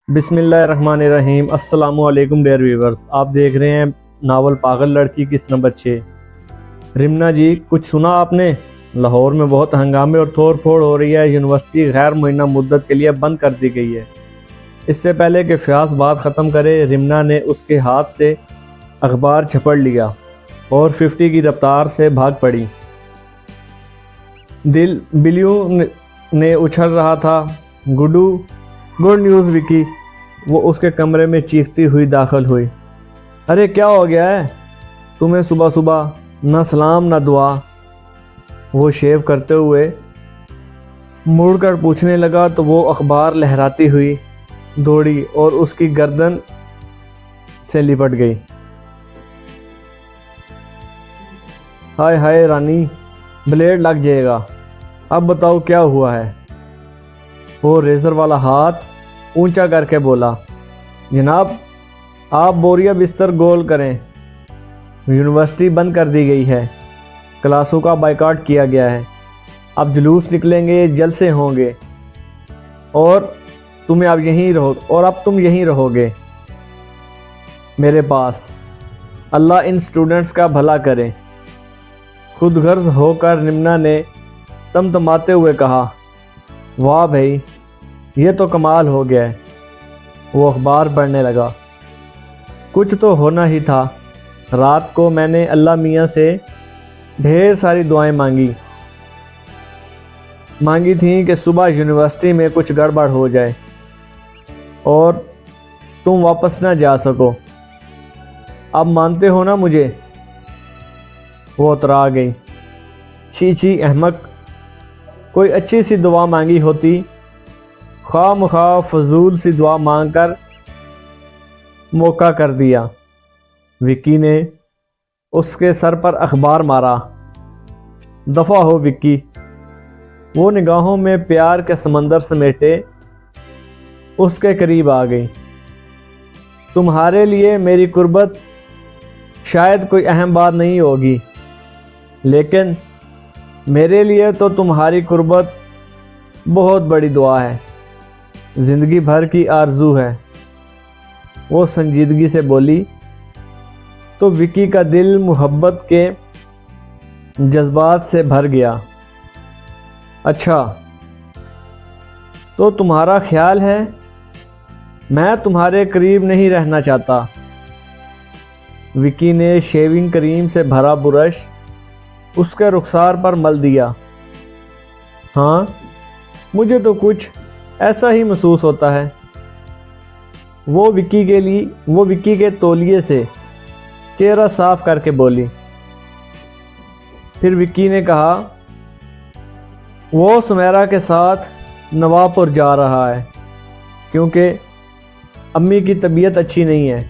بسم اللہ الرحمن الرحیم۔ السلام علیکم ڈیئر ویورز، آپ دیکھ رہے ہیں ناول پاگل لڑکی قسط نمبر 6۔ رمنا جی، کچھ سنا آپ نے؟ لاہور میں بہت ہنگامے اور توڑ پھوڑ ہو رہی ہے۔ یونیورسٹی غیر معینہ مدت کے لیے بند کر دی گئی ہے۔ اس سے پہلے کہ فیاض بات ختم کرے، رمنا نے اس کے ہاتھ سے اخبار جھپٹ لیا اور 50 کی رفتار سے بھاگ پڑی۔ دل بلیوں نے اچھل رہا تھا۔ گڈ نیوز وکی، وہ اس کے کمرے میں چیختی ہوئی داخل ہوئی۔ ارے کیا ہو گیا ہے تمہیں صبح صبح؟ نہ سلام نہ دعا۔ وہ شیو کرتے ہوئے مڑ کر پوچھنے لگا تو وہ اخبار لہراتی ہوئی دوڑی اور اس کی گردن سے لپٹ گئی۔ ہائے ہائے رانی، بلیڈ لگ جائے گا۔ اب بتاؤ کیا ہوا ہے؟ وہ ریزر والا ہاتھ اونچا کر کے بولا۔ جناب، آپ بوریا بستر گول کریں۔ یونیورسٹی بند کر دی گئی ہے، کلاسوں کا بائیکاٹ کیا گیا ہے۔ اب جلوس نکلیں گے، جلسے ہوں گے، اور تم یہیں رہو گے میرے پاس۔ اللہ ان سٹوڈنٹس کا بھلا کرے۔ خود غرض ہو کر رمنا نے تمتماتے ہوئے کہا، واہ بھائی، یہ تو کمال ہو گیا ہے۔ وہ اخبار پڑھنے لگا۔ کچھ تو ہونا ہی تھا۔ رات کو میں نے اللہ میاں سے ڈھیر ساری دعائیں مانگی تھیں کہ صبح یونیورسٹی میں کچھ گڑبڑ ہو جائے اور تم واپس نہ جا سکو۔ اب مانتے ہو نا مجھے؟ وہ اترا گئی۔ چھی احمق، کوئی اچھی سی دعا مانگی ہوتی، خواہ مخواہ فضول سی دعا مانگ کر موقع کر دیا۔ وکی نے اس کے سر پر اخبار مارا۔ دفع ہو وکی۔ وہ نگاہوں میں پیار کے سمندر سمیٹے اس کے قریب آ گئی۔ تمہارے لیے میری قربت شاید کوئی اہم بات نہیں ہوگی، لیکن میرے لیے تو تمہاری قربت بہت بڑی دعا ہے، زندگی بھر کی آرزو ہے۔ وہ سنجیدگی سے بولی تو وکی کا دل محبت کے جذبات سے بھر گیا۔ اچھا، تو تمہارا خیال ہے میں تمہارے قریب نہیں رہنا چاہتا؟ وکی نے شیونگ کریم سے بھرا برش اس کے رخسار پر مل دیا۔ ہاں، مجھے تو کچھ ایسا ہی محسوس ہوتا ہے۔ وہ وکی کے تولیے سے چہرہ صاف کر کے بولی۔ پھر وکی نے کہا، وہ سمیرا کے ساتھ نوابپور جا رہا ہے کیونکہ امی کی طبیعت اچھی نہیں ہے۔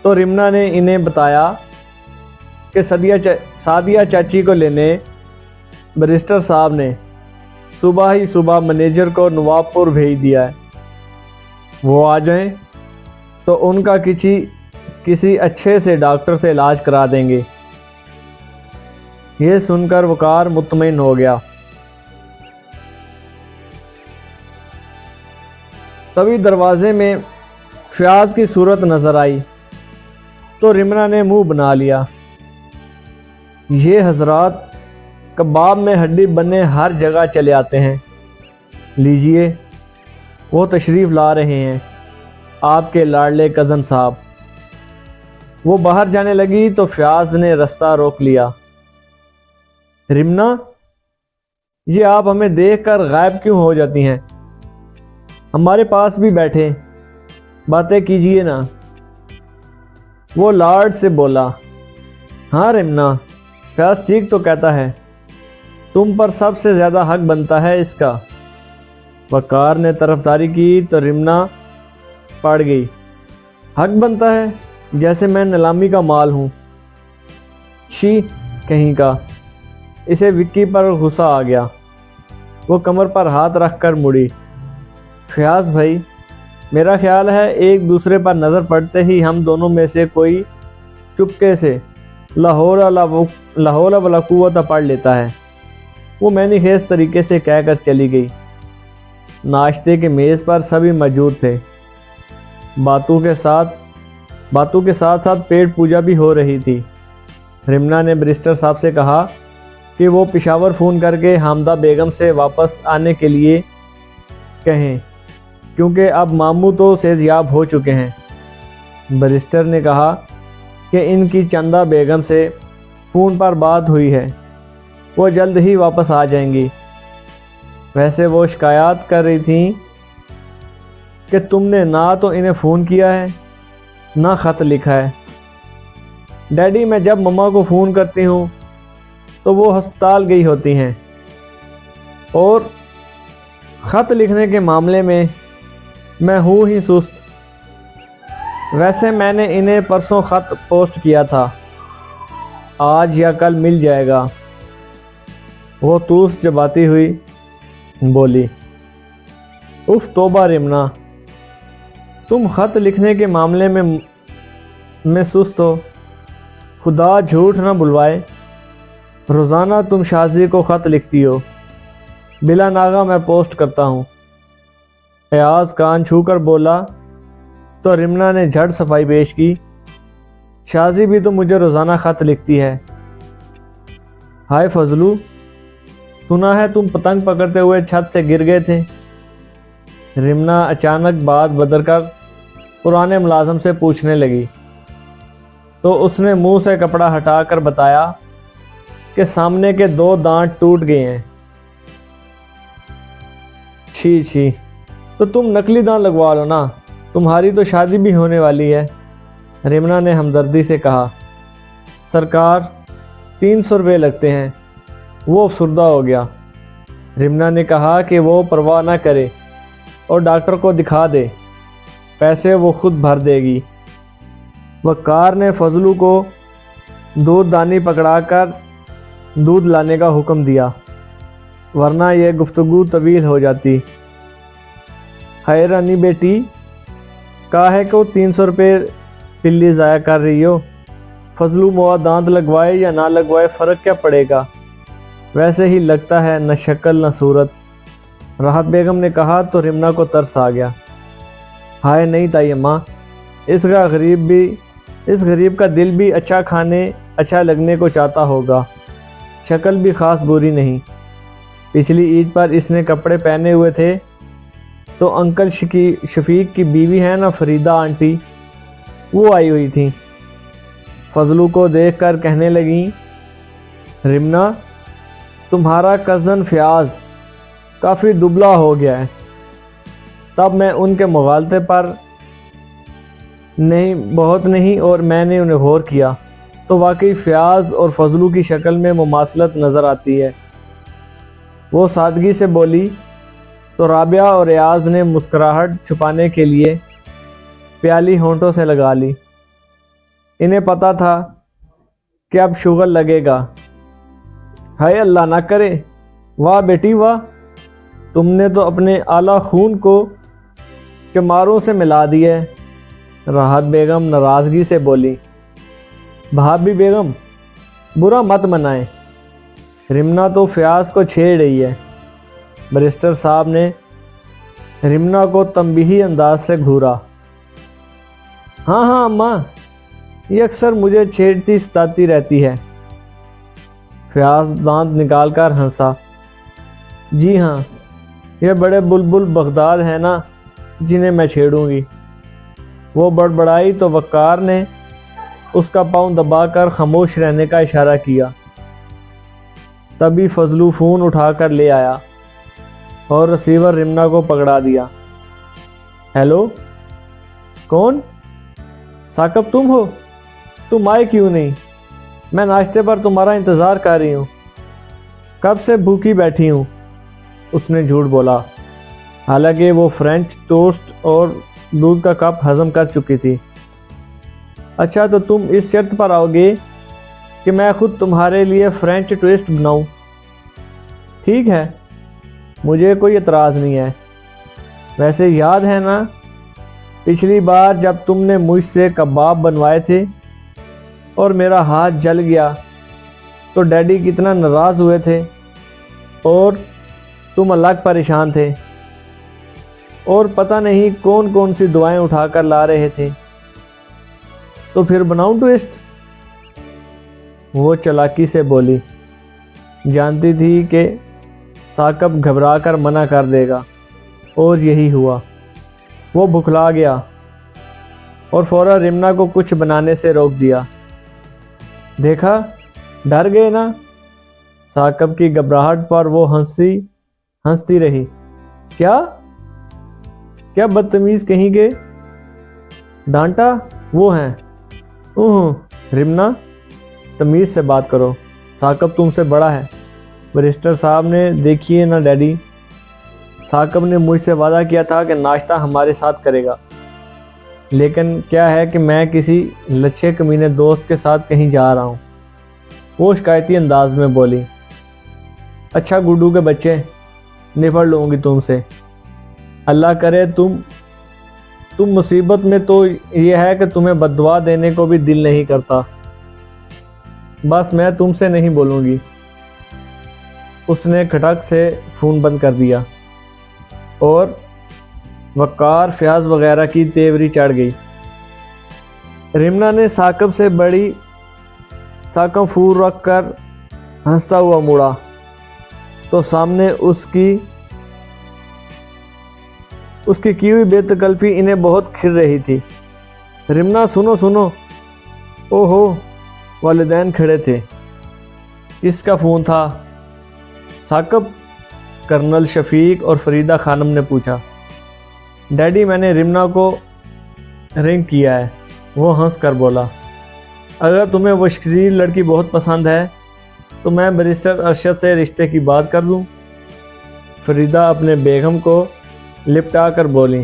تو رمنا نے انہیں بتایا کہ سعدیہ چاچی کو لینے بریسٹر صاحب نے صبح منیجر کو نوابپور بھیج دیا ہے۔ وہ آ جائیں تو ان کا کسی اچھے سے ڈاکٹر سے علاج کرا دیں گے۔ یہ سن کر وقار مطمئن ہو گیا۔ تبھی دروازے میں فیاض کی صورت نظر آئی تو رمنا نے منہ بنا لیا۔ یہ حضرات کباب میں ہڈی بنے ہر جگہ چلے آتے ہیں، لیجئے، وہ تشریف لا رہے ہیں، آپ کے لاڈلے کزن صاحب۔ وہ باہر جانے لگی تو فیاض نے رستہ روک لیا۔ رمنا، یہ آپ ہمیں دیکھ کر غائب کیوں ہو جاتی ہیں؟ ہمارے پاس بھی بیٹھے باتیں کیجئے نا۔ وہ لاڈ سے بولا۔ ہاں رمنا، فیاض ٹھیک تو کہتا ہے، تم پر سب سے زیادہ حق بنتا ہے اس کا۔ وقار نے طرفداری کی تو رمنا پڑ گئی۔ حق بنتا ہے؟ جیسے میں نیلامی کا مال ہوں۔ چھی کہیں کا۔ اسے وکی پر غصہ آ گیا۔ وہ کمر پر ہاتھ رکھ کر مڑی۔ فیاض بھائی، میرا خیال ہے ایک دوسرے پر نظر پڑتے ہی ہم دونوں میں سے کوئی چپکے سے لا حول ولا قوت پڑھ لیتا ہے۔ وہ معنی خیز طریقے سے کہہ کر چلی گئی۔ ناشتے کی میز پر سبھی موجود تھے۔ باتوں کے ساتھ ساتھ پیٹ پوجا بھی ہو رہی تھی۔ رمنا نے بریسٹر صاحب سے کہا کہ وہ پشاور فون کر کے حامدہ بیگم سے واپس آنے کے لیے کہیں، کیونکہ اب ماموں تو صحتیاب ہو چکے ہیں۔ بریسٹر نے کہا کہ ان کی چندہ بیگم سے فون پر بات ہوئی ہے، وہ جلد ہی واپس آ جائیں گی۔ ویسے وہ شکایات کر رہی تھیں کہ تم نے نہ تو انہیں فون کیا ہے نہ خط لکھا ہے۔ ڈیڈی، میں جب مما کو فون کرتی ہوں تو وہ ہسپتال گئی ہوتی ہیں، اور خط لکھنے کے معاملے میں ہوں ہی سست۔ ویسے میں نے انہیں پرسوں خط پوسٹ کیا تھا، آج یا کل مل جائے گا۔ وہ توس چباتی ہوئی بولی، اف توبہ رمنا، تم خط لکھنے کے معاملے میں سست ہو، خدا جھوٹ نہ بلوائے۔ روزانہ تم شازی کو خط لکھتی ہو، بلا ناغہ میں پوسٹ کرتا ہوں۔ ایاز کان چھو کر بولا تو رمنا نے جھٹ صفائی پیش کی، شازی بھی تو مجھے روزانہ خط لکھتی ہے۔ ہائے فضلو، سنا ہے تم پتنگ پکڑتے ہوئے چھت سے گر گئے تھے۔ رمنا اچانک بات بدل کر پرانے ملازم سے پوچھنے لگی، تو اس نے منہ سے کپڑا ہٹا کر بتایا کہ سامنے کے 2 دانت ٹوٹ گئے ہیں۔ چھی، تو تم نقلی دانت لگوا لو نا، تمہاری تو شادی بھی ہونے والی ہے۔ رمنا نے ہمدردی سے کہا، سرکار 300 روپے لگتے ہیں۔ وہ افسردہ ہو گیا۔ رمنا نے کہا کہ وہ پرواہ نہ کرے اور ڈاکٹر کو دکھا دے، پیسے وہ خود بھر دے گی۔ وقار نے فضلو کو دودھ دانی پکڑا کر دودھ لانے کا حکم دیا، ورنہ یہ گفتگو طویل ہو جاتی۔ ہائے رانی بیٹی، کاہے کو 300 روپے پلی ضائع کر رہی ہو؟ فضلو موا دانت لگوائے یا نہ لگوائے فرق کیا پڑے گا، ویسے ہی لگتا ہے نہ شکل نہ صورت۔ راحت بیگم نے کہا تو رمنا کو ترس آ گیا۔ ہائے نہیں تائی اماں، اس غریب کا دل بھی اچھا کھانے اچھا لگنے کو چاہتا ہوگا، شکل بھی خاص بری نہیں۔ پچھلی عید پر اس نے کپڑے پہنے ہوئے تھے تو انکل شفیق کی بیوی ہے نا فریدہ آنٹی، وہ آئی ہوئی تھیں۔ فضلو کو دیکھ کر کہنے لگیں، رمنا، تمہارا کزن فیاض کافی دبلا ہو گیا ہے۔ تب میں ان کے مغالطے پر بہت نہیں اور میں نے انہیں غور کیا تو واقعی فیاض اور فضلو کی شکل میں مماثلت نظر آتی ہے۔ وہ سادگی سے بولی تو رابعہ اور ایاز نے مسکراہٹ چھپانے کے لیے پیالی ہونٹوں سے لگا لی۔ انہیں پتا تھا کہ اب شغل لگے گا۔ ہائے اللہ نہ کرے، واہ بیٹی واہ، تم نے تو اپنے اعلیٰ خون کو چماروں سے ملا دی ہے۔ راحت بیگم ناراضگی سے بولی، بھابی بیگم برا مت منائیں، رمنا تو فیاض کو چھیڑ رہی ہے۔ بریسٹر صاحب نے رمنا کو تنبیہی انداز سے گھورا۔ ہاں اماں، یہ اکثر مجھے چھیڑتی ستاتی رہتی ہے۔ فیاض دانت نکال کر ہنسا، جی ہاں، یہ بڑے بلبل بغداد ہیں نا جنہیں میں چھیڑوں گی۔ وہ بڑبڑائی تو وقار نے اس کا پاؤں دبا کر خاموش رہنے کا اشارہ کیا۔ تبھی فضلو فون اٹھا کر لے آیا اور ریسیور رمنا کو پکڑا دیا۔ ہیلو، کون؟ ثاقب تم ہو؟ تم آئے کیوں نہیں؟ میں ناشتے پر تمہارا انتظار کر رہی ہوں، کب سے بھوکی بیٹھی ہوں۔ اس نے جھوٹ بولا، حالانکہ وہ فرینچ ٹوسٹ اور دودھ کا کپ ہضم کر چکی تھی۔ اچھا، تو تم اس شرط پر آؤ گے کہ میں خود تمہارے لیے فرینچ ٹوسٹ بناؤں؟ ٹھیک ہے، مجھے کوئی اعتراض نہیں ہے۔ ویسے یاد ہے نا پچھلی بار جب تم نے مجھ سے کباب بنوائے تھے اور میرا ہاتھ جل گیا تو ڈیڈی کتنا ناراض ہوئے تھے اور تم الگ پریشان تھے۔ اور پتہ نہیں کون کون سی دعائیں اٹھا کر لا رہے تھے۔ تو پھر بناؤں ٹوسٹ؟ وہ چلاکی سے بولی، جانتی تھی کہ ثاقب گھبرا کر منع کر دے گا، اور یہی ہوا۔ وہ بھکلا گیا اور فوراً رمنا کو کچھ بنانے سے روک دیا۔ دیکھا، ڈر گئے نا؟ ثاقب کی گھبراہٹ پر وہ ہنستی رہی۔ کیا بدتمیز کہیں گے؟ ڈانٹا؟ وہ ہیں۔ رمنا، تمیز سے بات کرو، ثاقب تم سے بڑا ہے۔ بریسٹر صاحب نے دیکھیے نا ڈیڈی، ثاقب نے مجھ سے وعدہ کیا تھا کہ ناشتہ ہمارے ساتھ کرے گا، لیکن کیا ہے کہ میں کسی لچھے کمینے دوست کے ساتھ کہیں جا رہا ہوں۔ وہ شکایتی انداز میں بولی۔ اچھا گڈو کے بچے، نپٹ لوں گی تم سے۔ اللہ کرے تم مصیبت میں، تو یہ ہے کہ تمہیں بددعا دینے کو بھی دل نہیں کرتا۔ بس میں تم سے نہیں بولوں گی۔ اس نے کھٹک سے فون بند کر دیا اور وقار، فیاض وغیرہ کی تیوری چڑھ گئی۔ رمنا نے ثاقب سے بڑی ثاقب فور رکھ کر ہنستا ہوا مڑا تو سامنے اس کی کی ہوئی بے تکلفی انہیں بہت کھر رہی تھی۔ رمنا، سنو۔ او ہو، والدین کھڑے تھے۔ کس کا فون تھا؟ ثاقب، کرنل شفیق اور فریدہ خانم نے پوچھا۔ ڈیڈی، میں نے رمنا کو رنگ کیا ہے۔ وہ ہنس کر بولا، اگر تمہیں وہ شریر لڑکی بہت پسند ہے تو میں بریسٹر ارشد سے رشتے کی بات کر دوں۔ فریدہ اپنے بیگم کو لپٹا کر بولی،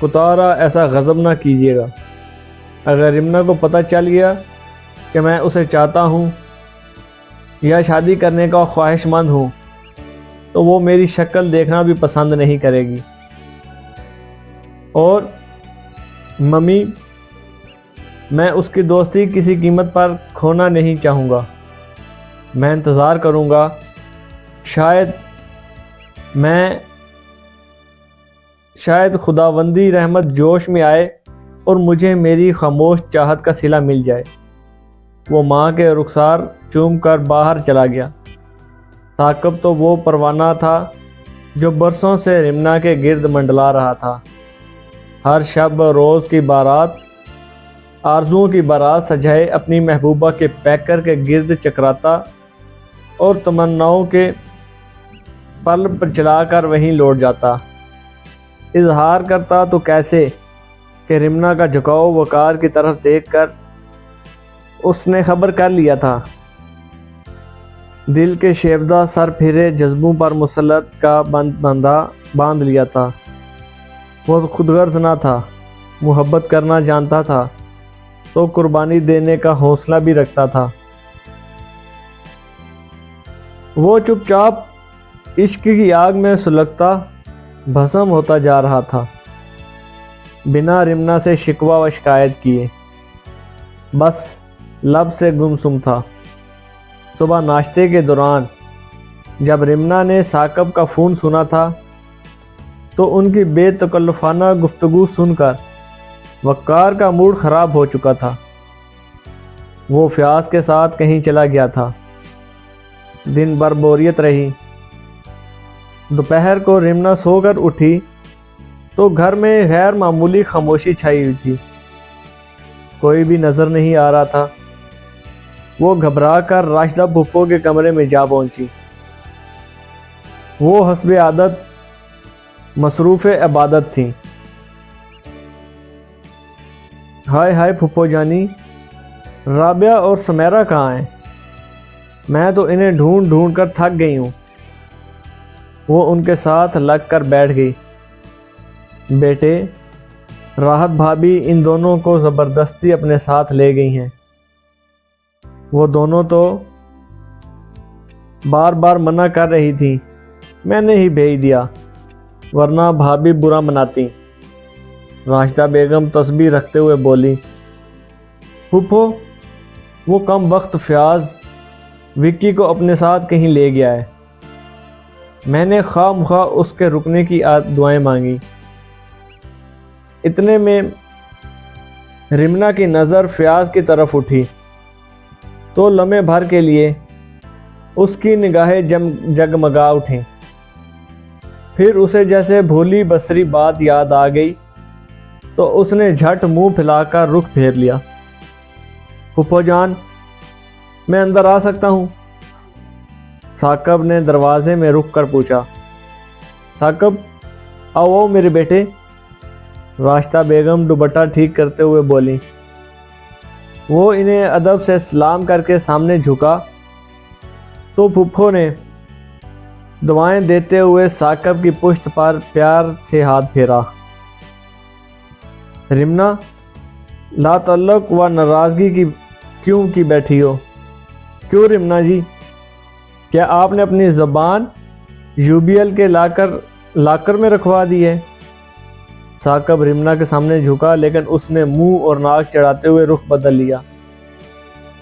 کتارا، ایسا غضب نہ کیجیے گا۔ اگر رمنا کو پتہ چل گیا کہ میں اسے چاہتا ہوں یا شادی کرنے کا خواہش مند ہوں تو وہ میری شکل دیکھنا بھی پسند نہیں کرے گی۔ اور ممی، میں اس کی دوستی کسی قیمت پر کھونا نہیں چاہوں گا۔ میں انتظار کروں گا، شاید خداوندی رحمت جوش میں آئے اور مجھے میری خاموش چاہت کا صلہ مل جائے۔ وہ ماں کے رخسار چوم کر باہر چلا گیا۔ ثاقب تو وہ پروانہ تھا جو برسوں سے رمنا کے گرد منڈلا رہا تھا۔ ہر شب روز کی بارات، آرزوؤں کی بارات سجائے اپنی محبوبہ کے پیکر کے گرد چکراتا اور تمناؤں کے پل پر چلا کر وہیں لوٹ جاتا۔ اظہار کرتا تو کیسے کہ رمنا کا جھکاؤ وقار کی طرف دیکھ کر اس نے خبر کر لیا تھا۔ دل کے شیفدہ سر پھرے جذبوں پر مسلط کا باندھ لیا تھا۔ وہ خود غرض نہ تھا، محبت کرنا جانتا تھا تو قربانی دینے کا حوصلہ بھی رکھتا تھا۔ وہ چپ چاپ عشق کی آگ میں سلگتا بھسم ہوتا جا رہا تھا، بنا رمنا سے شکوہ و شکایت کیے، بس لب سے گمسم تھا۔ صبح ناشتے کے دوران جب رمنا نے ثاقب کا فون سنا تھا تو ان کی بے تکلفانہ گفتگو سن کر وقار کا موڈ خراب ہو چکا تھا۔ وہ فیاض کے ساتھ کہیں چلا گیا تھا۔ دن بھر بوریت رہی۔ دوپہر کو رمنا سو کر اٹھی تو گھر میں غیر معمولی خاموشی چھائی ہوئی تھی۔ کوئی بھی نظر نہیں آ رہا تھا۔ وہ گھبرا کر راشدہ پھپھو کے کمرے میں جا پہنچی۔ وہ حسب عادت مصروف عبادت تھیں۔ ہائے پھپھو جانی، رابعہ اور سمیرہ کہاں ہیں؟ میں تو انہیں ڈھونڈ ڈھونڈ کر تھک گئی ہوں۔ وہ ان کے ساتھ لگ کر بیٹھ گئی۔ بیٹے، راحت بھابی ان دونوں کو زبردستی اپنے ساتھ لے گئی ہیں۔ وہ دونوں تو بار بار منع کر رہی تھی، میں نے ہی بھیج دیا، ورنہ بھابی برا مناتی۔ راشدہ بیگم تسبیح رکھتے ہوئے بولی، پھپھو، وہ کم وقت فیاض وکی کو اپنے ساتھ کہیں لے گیا ہے۔ میں نے خواہ مخواہ اس کے رکنے کی دعائیں مانگی۔ اتنے میں رمنا کی نظر فیاض کی طرف اٹھی تو لمحے بھر کے لیے اس کی نگاہیں جگمگا اٹھیں۔ پھر اسے جیسے بھولی بسری بات یاد آ گئی تو اس نے جھٹ منہ پھیلا کر رخ پھیر لیا۔ پھپھو جان، میں اندر آ سکتا ہوں؟ ثاقب نے دروازے میں رک کر پوچھا۔ ثاقب، آؤ آؤ میرے بیٹے، راشدہ بیگم دوپٹہ ٹھیک کرتے ہوئے بولی۔ وہ انہیں ادب سے سلام کر کے سامنے جھکا تو پھپھو نے دعائیں دیتے ہوئے ثاقب کی پشت پر پیار سے ہاتھ پھیرا۔ رمنا، لا تعلق و ناراضگی کی کیوں کی بیٹھی ہو؟ کیوں رمنا جی، کیا آپ نے اپنی زبان UBL کے لاکر میں رکھوا دی ہے؟ ثاقب رمنا کے سامنے جھکا، لیکن اس نے منہ اور ناک چڑھاتے ہوئے رخ بدل لیا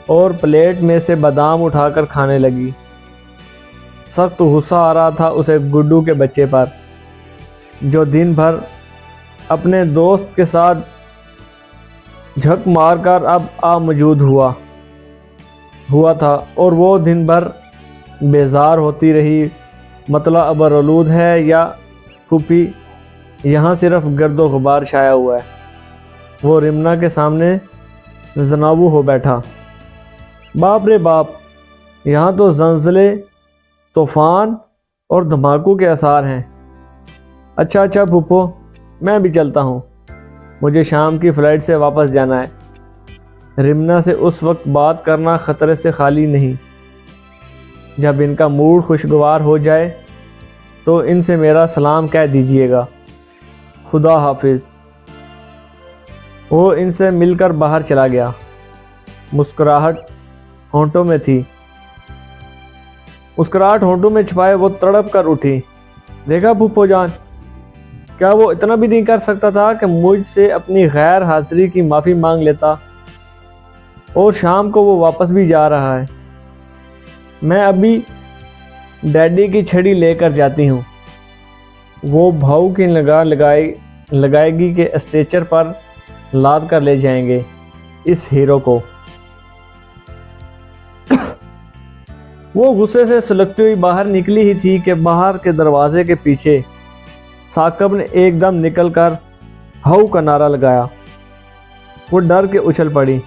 اور پلیٹ میں سے بادام اٹھا کر کھانے لگی۔ سخت غصہ آ رہا تھا اسے گڈو کے بچے پر، جو دن بھر اپنے دوست کے ساتھ جھک مار کر اب موجود ہوا تھا، اور وہ دن بھر بیزار ہوتی رہی، مطلع ابرآلود ہے یا پھوپھی، یہاں صرف گرد و غبار چھایا ہوا ہے۔ وہ رمنا کے سامنے زنابو ہو بیٹھا۔ باپ رے باپ، یہاں تو زلزلے، طوفان اور دھماکوں کے آثار ہیں۔ اچھا پھپھو، میں بھی چلتا ہوں، مجھے شام کی فلائٹ سے واپس جانا ہے۔ رمنا سے اس وقت بات کرنا خطرے سے خالی نہیں۔ جب ان کا موڈ خوشگوار ہو جائے تو ان سے میرا سلام کہہ دیجیے گا۔ خدا حافظ۔ وہ ان سے مل کر باہر چلا گیا۔ مسکراہٹ ہونٹوں میں تھی۔ مسکراہٹ ہونٹوں میں چھپائے وہ تڑپ کر اٹھی۔ دیکھا پھپھو جان، کیا وہ اتنا بھی نہیں کر سکتا تھا کہ مجھ سے اپنی غیر حاضری کی معافی مانگ لیتا؟ اور شام کو وہ واپس بھی جا رہا ہے۔ میں ابھی ڈیڈی کی چھڑی لے کر جاتی ہوں، وہ بھاؤ کی نگاہ لگائے گی کہ اسٹریچر پر لاد کر لے جائیں گے اس ہیرو کو۔ وہ غصے سے سلگتی ہوئی باہر نکلی ہی تھی کہ باہر کے دروازے کے پیچھے ثاقب نے ایک دم نکل کر ہاؤ کا نعرہ لگایا۔ وہ ڈر کے اچھل پڑی،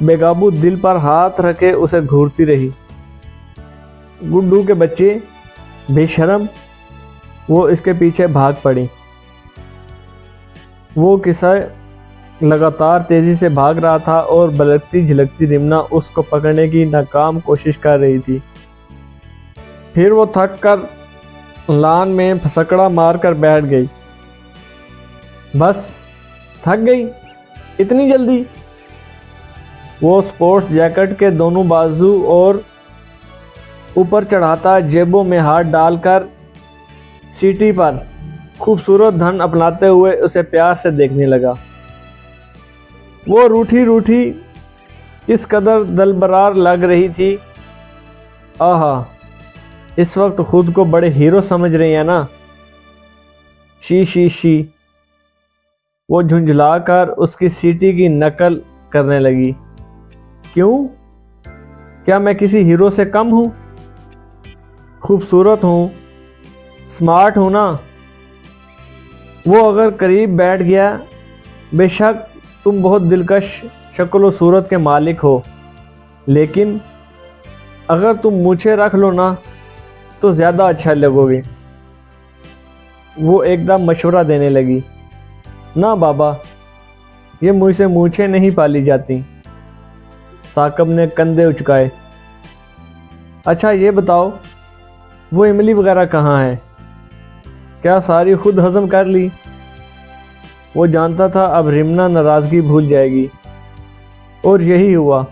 بے قابو دل پر ہاتھ رکھے اسے گھورتی رہی۔ گڈو کے بچے، بے شرم، وہ اس کے پیچھے بھاگ پڑی۔ وہ قصہ لگاتار تیزی سے بھاگ رہا تھا اور بلکتی جھلکتی رمنا اس کو پکڑنے کی ناکام کوشش کر رہی تھی۔ پھر وہ تھک کر لان میں پھسکڑا مار کر بیٹھ گئی۔ بس تھک گئی اتنی جلدی؟ وہ سپورٹس جیکٹ کے دونوں بازو اور اوپر چڑھاتا جیبوں میں ہاتھ ڈال کر سیٹی پر خوبصورت دھن اپناتے ہوئے اسے پیار سے دیکھنے لگا۔ وہ روٹھی اس قدر دلبرار لگ رہی تھی۔ آہا، اس وقت خود کو بڑے ہیرو سمجھ رہی ہیں نا؟ شی۔ وہ جھنجھلا کر اس کی سیٹی کی نقل کرنے لگی۔ کیوں؟ کیا میں کسی ہیرو سے کم ہوں؟ خوبصورت ہوں، سمارٹ ہوں نا؟ وہ اگر قریب بیٹھ گیا، بے شک تم بہت دلکش شکل و صورت کے مالک ہو، لیکن اگر تم مونچھیں رکھ لو نا تو زیادہ اچھا لگو گے۔ وہ ایک دم مشورہ دینے لگی۔ نہ بابا، یہ مجھ سے مونچھیں نہیں پالی جاتی۔ ثاقب نے کندھے اچکائے۔ اچھا یہ بتاؤ، وہ املی وغیرہ کہاں ہے؟ کیا ساری خود ہضم کر لی؟ وہ جانتا تھا اب رمنا ناراضگی بھول جائے گی، اور یہی ہوا۔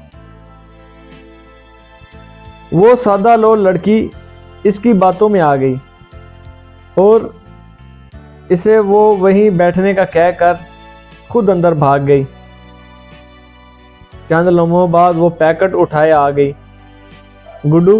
وہ سادہ لو لڑکی اس کی باتوں میں آ گئی اور اسے وہ وہیں بیٹھنے کا کہہ کر خود اندر بھاگ گئی۔ چند لمحوں بعد وہ پیکٹ اٹھائے آ گئی۔ گڈو،